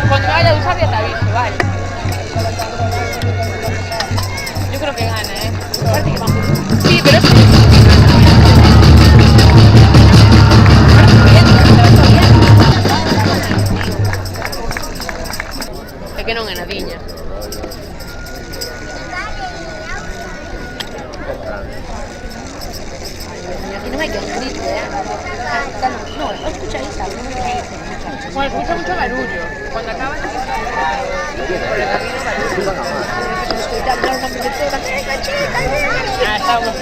Cuando vaya a usar ya te aviso, vale. Yo creo que gana, Parece que vamos. Sí, pero es que non é nadiña. Aquí no hay que escribir, No, escucha ahí, ¿sabes? Bueno, escucha mucho barullo. Cuando acabas de por el camino barullo.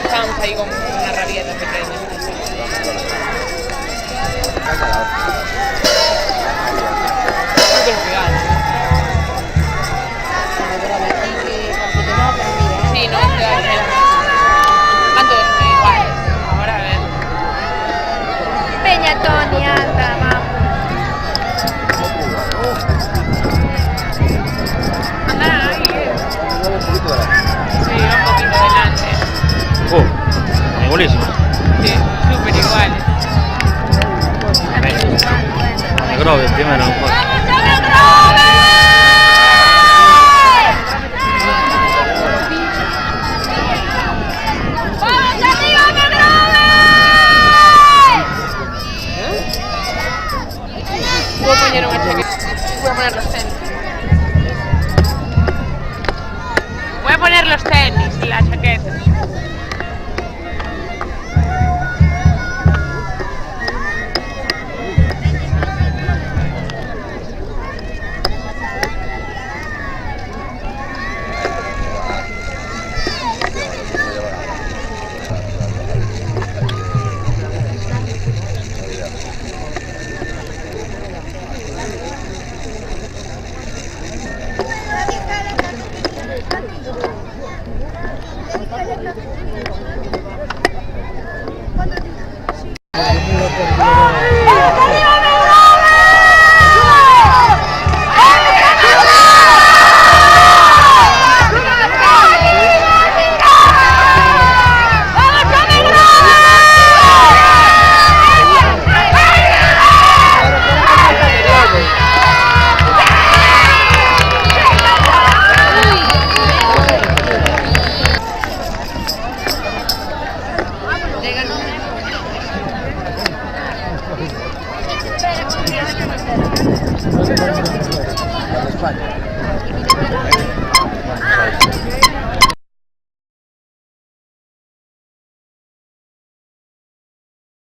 Estábamos ahí con una rabieta pequeña. Yo creo que gana. Sí, no, van todos iguales. Ahora a ver. Peña Tony, anda, vamos. Andarán ahí, Sí, va un poquito delante. Igualísimo. Sí, súper iguales. Me grove primero, mejor. Voy a poner una chaqueta. Voy a poner los tenis. Voy a poner los tenis y la chaqueta. España.